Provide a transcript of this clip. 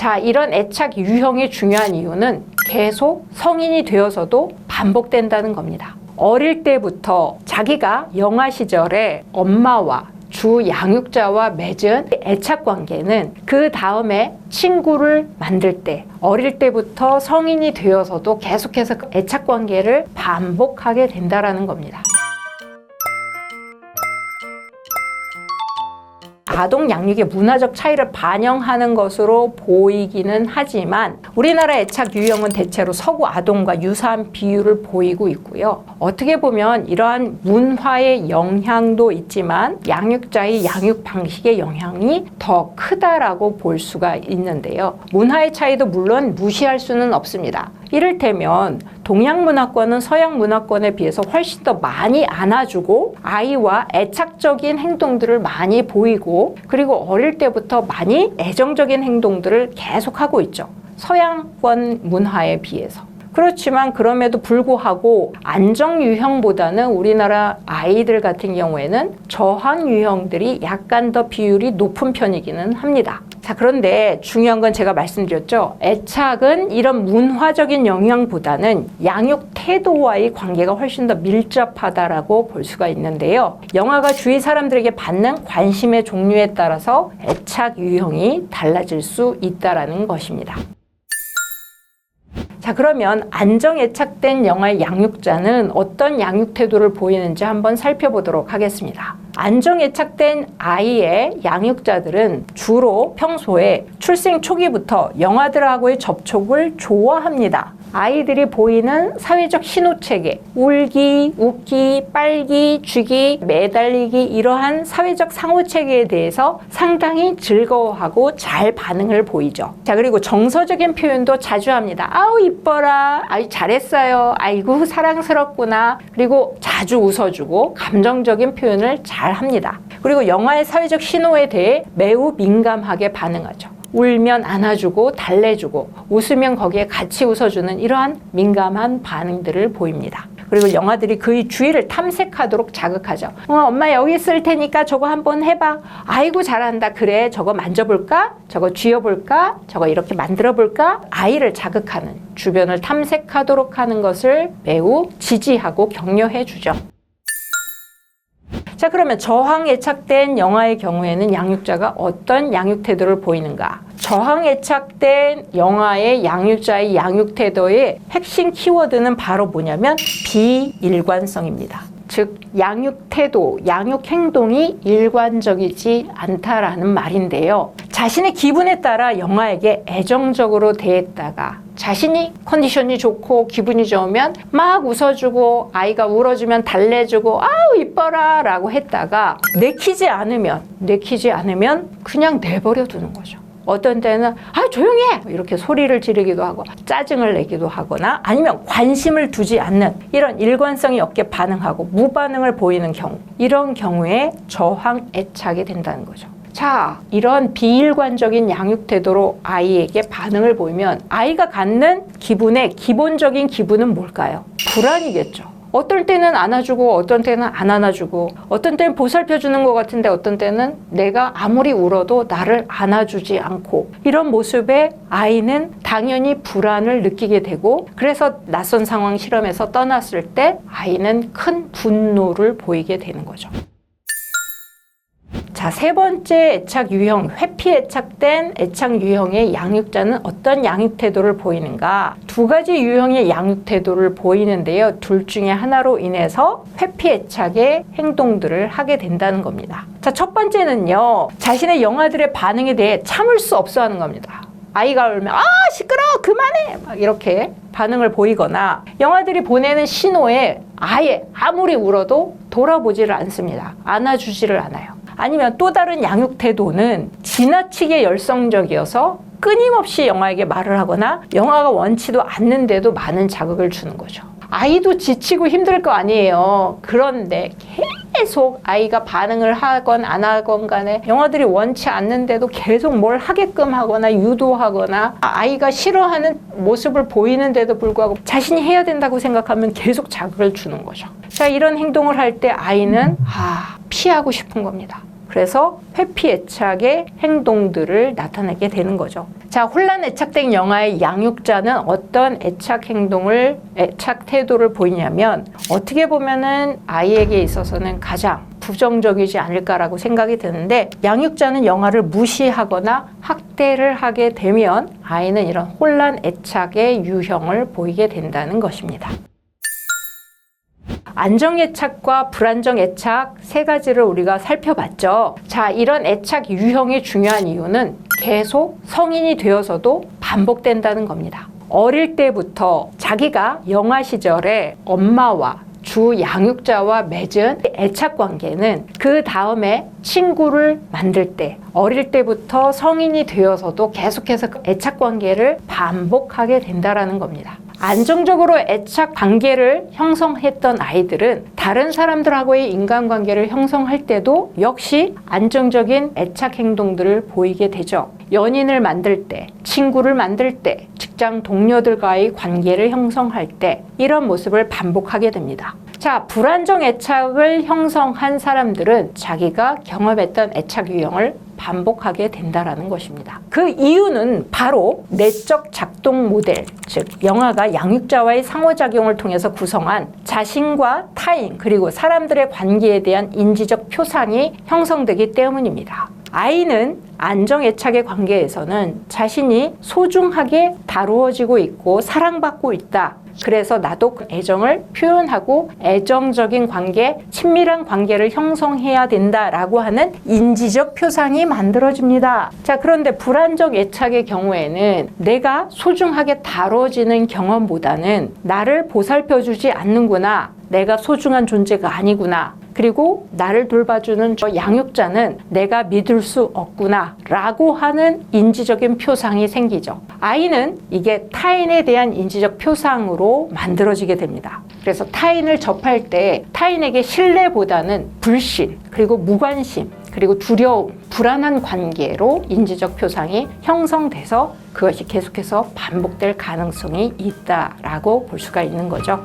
자, 이런 애착 유형이 중요한 이유는 계속 성인이 되어서도 반복된다는 겁니다. 어릴 때부터 자기가 영아 시절에 엄마와 주 양육자와 맺은 애착 관계는 그 다음에 친구를 만들 때, 어릴 때부터 성인이 되어서도 계속해서 그 애착 관계를 반복하게 된다는 겁니다. 아동 양육의 문화적 차이를 반영하는 것으로 보이기는 하지만 우리나라 애착 유형은 대체로 서구 아동과 유사한 비율을 보이고 있고요. 어떻게 보면 이러한 문화의 영향도 있지만 양육자의 양육 방식의 영향이 더 크다라고 볼 수가 있는데요. 문화의 차이도 물론 무시할 수는 없습니다. 이를테면 동양 문화권은 서양 문화권에 비해서 훨씬 더 많이 안아주고 아이와 애착적인 행동들을 많이 보이고 그리고 어릴 때부터 많이 애정적인 행동들을 계속하고 있죠. 서양권 문화에 비해서. 그렇지만 그럼에도 불구하고 안정 유형보다는 우리나라 아이들 같은 경우에는 저항 유형들이 약간 더 비율이 높은 편이기는 합니다. 자, 그런데 중요한 건 제가 말씀드렸죠. 애착은 이런 문화적인 영향보다는 양육 태도와의 관계가 훨씬 더 밀접하다라고 볼 수가 있는데요. 영아가 주위 사람들에게 받는 관심의 종류에 따라서 애착 유형이 달라질 수 있다라는 것입니다. 자, 그러면 안정 애착된 영아의 양육자는 어떤 양육 태도를 보이는지 한번 살펴보도록 하겠습니다. 안정 애착된 아이의 양육자들은 주로 평소에 출생 초기부터 영아들하고의 접촉을 좋아합니다. 아이들이 보이는 사회적 신호체계, 울기, 웃기, 빨기, 쥐기, 매달리기 이러한 사회적 상호체계에 대해서 상당히 즐거워하고 잘 반응을 보이죠. 자, 그리고 정서적인 표현도 자주 합니다. 아우 이뻐라, 아이 잘했어요, 아이고 사랑스럽구나. 그리고 자주 웃어주고 감정적인 표현을 잘 합니다. 그리고 영아의 사회적 신호에 대해 매우 민감하게 반응하죠. 울면 안아주고 달래주고 웃으면 거기에 같이 웃어주는 이러한 민감한 반응들을 보입니다. 그리고 영아들이 그의 주위를 탐색하도록 자극하죠. 엄마 여기 있을 테니까 저거 한번 해봐. 아이고 잘한다. 그래 저거 만져볼까? 저거 쥐어볼까? 저거 이렇게 만들어볼까? 아이를 자극하는, 주변을 탐색하도록 하는 것을 매우 지지하고 격려해 주죠. 자, 그러면 저항 애착된 영아의 경우에는 양육자가 어떤 양육 태도를 보이는가? 저항 애착된 영아의 양육자의 양육 태도의 핵심 키워드는 바로 뭐냐면 비일관성입니다. 즉 양육 태도, 양육 행동이 일관적이지 않다라는 말인데요. 자신의 기분에 따라 영아에게 애정적으로 대했다가 자신이 컨디션이 좋고 기분이 좋으면 막 웃어주고 아이가 울어주면 달래주고 아우 이뻐라 라고 했다가 내키지 않으면 그냥 내버려 두는 거죠. 어떤 때는 아 조용히 해 이렇게 소리를 지르기도 하고 짜증을 내기도 하거나 아니면 관심을 두지 않는 이런 일관성이 없게 반응하고 무반응을 보이는 경우, 이런 경우에 저항 애착이 된다는 거죠. 자, 이런 비일관적인 양육 태도로 아이에게 반응을 보이면 아이가 갖는 기분의 기본적인 기분은 뭘까요? 불안이겠죠. 어떨 때는 안아주고 어떤 때는 안 안아주고 어떤 때는 보살펴주는 것 같은데 어떤 때는 내가 아무리 울어도 나를 안아주지 않고, 이런 모습에 아이는 당연히 불안을 느끼게 되고, 그래서 낯선 상황 실험에서 떠났을 때 아이는 큰 분노를 보이게 되는 거죠. 자, 세 번째 애착 유형, 회피 애착된 애착 유형의 양육자는 어떤 양육 태도를 보이는가? 두 가지 유형의 양육 태도를 보이는데요. 둘 중에 하나로 인해서 회피 애착의 행동들을 하게 된다는 겁니다. 자, 첫 번째는요, 자신의 영아들의 반응에 대해 참을 수 없어 하는 겁니다. 아이가 울면 아 시끄러워 그만해 막 이렇게 반응을 보이거나, 영아들이 보내는 신호에 아예 아무리 울어도 돌아보지를 않습니다. 안아주지를 않아요. 아니면 또 다른 양육 태도는 지나치게 열성적이어서 끊임없이 영아에게 말을 하거나 영아가 원치도 않는데도 많은 자극을 주는 거죠. 아이도 지치고 힘들 거 아니에요. 그런데 계속 아이가 반응을 하건 안 하건 간에 영아들이 원치 않는데도 계속 뭘 하게끔 하거나 유도하거나 아이가 싫어하는 모습을 보이는데도 불구하고 자신이 해야 된다고 생각하면 계속 자극을 주는 거죠. 자, 이런 행동을 할 때 아이는 피하고 싶은 겁니다. 그래서 회피 애착의 행동들을 나타내게 되는 거죠. 자, 혼란 애착된 영아의 양육자는 어떤 애착 행동을, 애착 태도를 보이냐면 어떻게 보면은 아이에게 있어서는 가장 부정적이지 않을까라고 생각이 드는데, 양육자는 영아를 무시하거나 학대를 하게 되면 아이는 이런 혼란 애착의 유형을 보이게 된다는 것입니다. 안정 애착과 불안정 애착 세 가지를 우리가 살펴봤죠. 자, 이런 애착 유형이 중요한 이유는 계속 성인이 되어서도 반복된다는 겁니다. 어릴 때부터 자기가 영아 시절에 엄마와 주 양육자와 맺은 애착 관계는 그 다음에 친구를 만들 때, 어릴 때부터 성인이 되어서도 계속해서 그 애착 관계를 반복하게 된다는 겁니다. 안정적으로 애착 관계를 형성했던 아이들은 다른 사람들하고의 인간관계를 형성할 때도 역시 안정적인 애착 행동들을 보이게 되죠. 연인을 만들 때, 친구를 만들 때, 직장 동료들과의 관계를 형성할 때 이런 모습을 반복하게 됩니다. 자, 불안정 애착을 형성한 사람들은 자기가 경험했던 애착 유형을 반복하게 된다는 것입니다. 그 이유는 바로 내적 작동 모델, 즉 영아가 양육자와의 상호작용을 통해서 구성한 자신과 타인 그리고 사람들의 관계에 대한 인지적 표상이 형성되기 때문입니다. 아이는 안정애착의 관계에서는 자신이 소중하게 다루어지고 있고 사랑받고 있다. 그래서 나도 그 애정을 표현하고 애정적인 관계, 친밀한 관계를 형성해야 된다라고 하는 인지적 표상이 만들어집니다. 자, 그런데 불안정 애착의 경우에는 내가 소중하게 다뤄지는 경험보다는 나를 보살펴주지 않는구나, 내가 소중한 존재가 아니구나, 그리고 나를 돌봐주는 저 양육자는 내가 믿을 수 없구나 라고 하는 인지적인 표상이 생기죠. 아이는 이게 타인에 대한 인지적 표상으로 만들어지게 됩니다. 그래서 타인을 접할 때 타인에게 신뢰보다는 불신, 그리고 무관심, 그리고 두려움, 불안한 관계로 인지적 표상이 형성돼서 그것이 계속해서 반복될 가능성이 있다라고 볼 수가 있는 거죠.